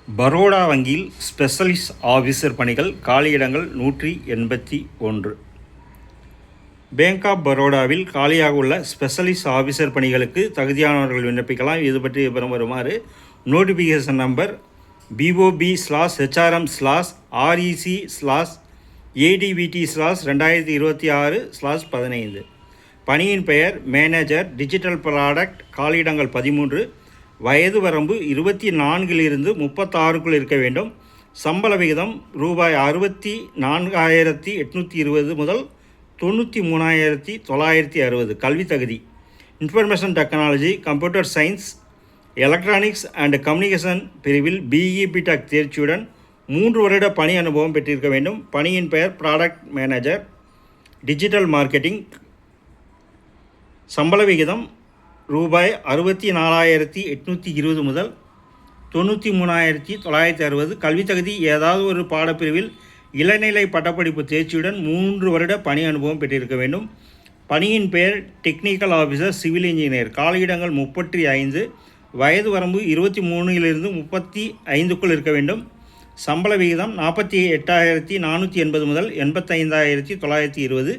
பரோடா வங்கியில் specialist officer பணிகள் காலியிடங்கள் 181. Bank of பரோடாவில் காலியாக உள்ள ஸ்பெஷலிஸ்ட் ஆஃபீஸர் பணிகளுக்கு தகுதியானவர்கள் விண்ணப்பிக்கலாம். இது பற்றி விவரம் வருமாறு நோட்டிஃபிகேஷன் நம்பர் BOB/HRM/REC/ADVT/2026/15. பணியின் பெயர் மேனேஜர் டிஜிட்டல் ப்ராடக்ட். காலியிடங்கள் 13. வயது வரம்பு 24 to 36 இருக்க வேண்டும். சம்பள விகிதம் ரூபாய் 64,820 முதல் 93,960. கல்வி தகுதி information technology, computer science, electronics and communication பிரிவில் BE BTech தேர்ச்சியுடன் 3 வருட பணி அனுபவம் பெற்றிருக்க வேண்டும். பணியின் பெயர் ப்ராடக்ட் மேனேஜர் டிஜிட்டல் மார்க்கெட்டிங். சம்பள விகிதம் ரூபாய் 64,820 முதல் 93,960. கல்வி தகுதி ஏதாவது ஒரு பாடப்பிரிவில் இளநிலை பட்டப்படிப்பு தேர்ச்சியுடன் 3 வருட பணி அனுபவம் பெற்றிருக்க வேண்டும். பணியின் பெயர் டெக்னிக்கல் ஆஃபீஸர் சிவில் இன்ஜினியர். காலியிடங்கள் 35. வயது வரம்பு 23 to 35 இருக்க வேண்டும். சம்பள விகிதம் 48,480 முதல் 85,920.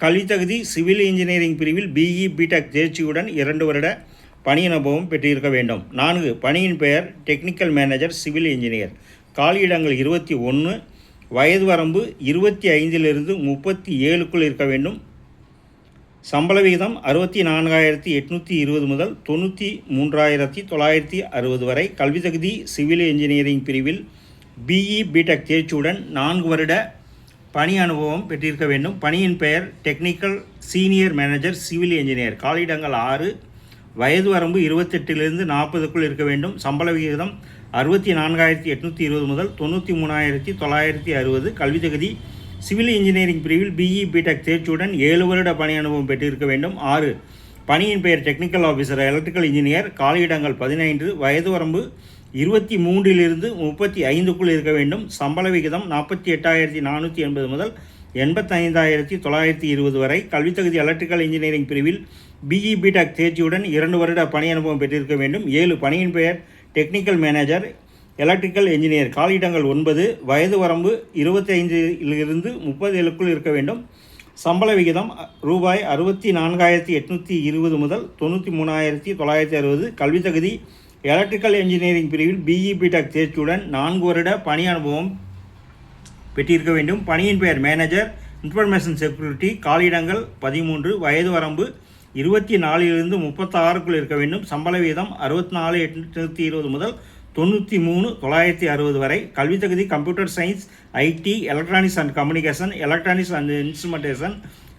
கல்வி தகுதி சிவில் இன்ஜினியரிங் பிரிவில் BE BTech தேர்ச்சியுடன் 2 வருட பணி அனுபவம் பெற்றிருக்க வேண்டும். 4. பணியின் பெயர் டெக்னிக்கல் மேனேஜர் சிவில் இன்ஜினியர். காலியிடங்கள் 21. வயது வரம்பு 25 to 37 இருக்க வேண்டும். சம்பள விகிதம் 64,820 முதல் 93,960 வரை. கல்வி தகுதி சிவில் இன்ஜினியரிங் பிரிவில் BE BTech தேர்ச்சியுடன் 4 வருட பணி அனுபவம் பெற்றிருக்க வேண்டும். பணியின் பெயர் technical senior manager civil engineer. காலியிடங்கள் 6. வயது வரம்பு 28 to 40 இருக்க வேண்டும். சம்பள விகிதம் 64,820 முதல் 93,960. கல்வி தகுதி சிவில் இன்ஜினியரிங் பிரிவில் BE BTech தேர்ச்சியுடன் 7 வருட பணி அனுபவம் பெற்றிருக்க வேண்டும். 6. பணியின் பெயர் டெக்னிக்கல் ஆஃபீஸர் எலக்ட்ரிக்கல் இன்ஜினியர். காலியிடங்கள் 15. வயது வரம்பு 23 to 35 இருக்க வேண்டும். சம்பள விகிதம் 48,480 முதல் 85,920 வரை. கல்வி தகுதி எலக்ட்ரிக்கல் இன்ஜினியரிங் பிரிவில் BE BTech தேர்ச்சியுடன் 2 வருட பணி அனுபவம் பெற்றிருக்க வேண்டும். 7. பணியின் பெயர் டெக்னிக்கல் மேனேஜர் எலக்ட்ரிக்கல் இன்ஜினியர். காலியிடங்கள் 9. வயது வரம்பு 25 to 37 இருக்க வேண்டும். சம்பள விகிதம் ரூபாய் 64,820 முதல் 93,960. கல்வி தகுதி எலக்ட்ரிக்கல் இன்ஜினியரிங் பிரிவில் BE BTech தேர்ச்சியுடன் 4 வருட பணி அனுபவம் பெற்றிருக்க வேண்டும். பணியின் பெயர் மேனேஜர் இன்ஃபர்மேஷன் செக்யூரிட்டி. காலியிடங்கள் 13. வயது வரம்பு 24 to 36 இருக்க வேண்டும். சம்பள வீதம் 64,820 முதல் 93,960 வரை. கல்வி தகுதி computer science, IT, electronics and communication, electronics and instrumentation,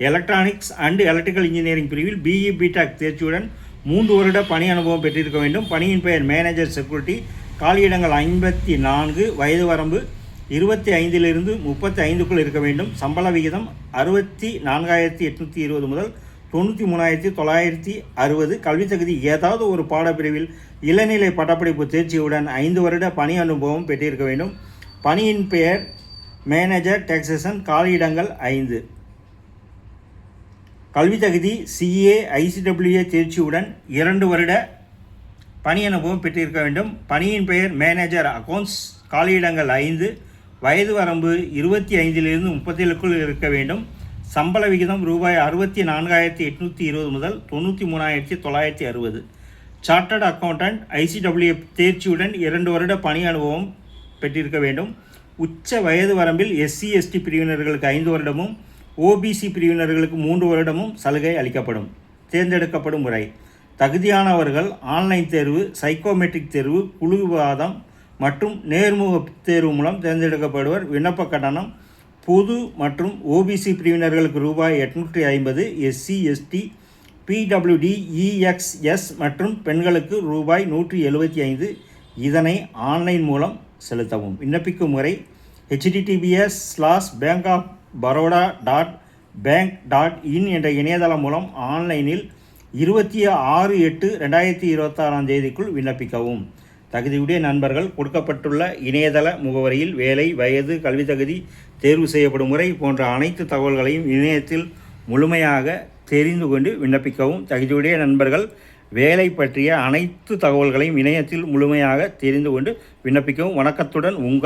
electronics and electrical engineering பிரிவில் BE BTech தேர்ச்சியுடன் 3 வருட பணி அனுபவம் பெற்றிருக்க வேண்டும். பணியின் பெயர் மேனேஜர் செக்யூரிட்டி. காலியிடங்கள் 54. வயது வரம்பு 25 to 35 இருக்க வேண்டும். சம்பள விகிதம் 64,820 முதல் 93,960. கல்வி தகுதி ஏதாவது ஒரு பாடப்பிரிவில் இளநிலை பட்டப்படிப்பு தேர்ச்சியுடன் 5 வருட பணி அனுபவம் பெற்றிருக்க வேண்டும். பணியின் பெயர் மேனேஜர் டேக்ஸேஷன். காலியிடங்கள் 5. கல்வி தகுதி CA ICWA தேர்ச்சியுடன் 2 வருட பணி அனுபவம் பெற்றிருக்க வேண்டும். பணியின் பெயர் மேனேஜர் அக்கவுண்ட்ஸ். காலியிடங்கள் 5. வயது வரம்பு 25 to 37 இருக்க வேண்டும். சம்பள விகிதம் ரூபாய் 64,820 முதல் 93,960. சார்ட்டர்ட் அக்கவுண்டன்ட் ICWA தேர்ச்சியுடன் 2 வருட பணி அனுபவம் பெற்றிருக்க வேண்டும். உச்ச வயது வரம்பில் SC ST பிரிவினர்களுக்கு 5 வருடமும் OBC பிரிவினர்களுக்கு 3 வருடமும் சலுகை அளிக்கப்படும். தேர்ந்தெடுக்கப்படும் முறை: தகுதியானவர்கள் ஆன்லைன் தேர்வு, சைக்கோமெட்ரிக் தேர்வு, குழு விவாதம் மற்றும் நேர்முக தேர்வு மூலம் தேர்ந்தெடுக்கப்படுவர். விண்ணப்ப கட்டணம் பொது மற்றும் OBC பிரிவினர்களுக்கு ரூபாய் 850, SC ST PWD EXS மற்றும் பெண்களுக்கு ரூபாய் 175. இதனை ஆன்லைன் மூலம் செலுத்தவும். விண்ணப்பிக்கும் முறை: https://bankofbaroda.bank.in என்ற இணையதளம் மூலம் ஆன்லைனில் 26/8/2026 விண்ணப்பிக்கவும். தகுதியுடைய நண்பர்கள் கொடுக்கப்பட்டுள்ள இணையதள முகவரியில் வேலை, வயது, கல்வி தகுதி, தேர்வு செய்யப்படும் முறை போன்ற அனைத்து தகவல்களையும் இணையத்தில் முழுமையாக தெரிந்து கொண்டு விண்ணப்பிக்கவும். தகுதியுடைய நண்பர்கள் வேலை பற்றிய அனைத்து தகவல்களையும் இணையத்தில் முழுமையாக தெரிந்து கொண்டு விண்ணப்பிக்கவும். வணக்கத்துடன் உங்கள்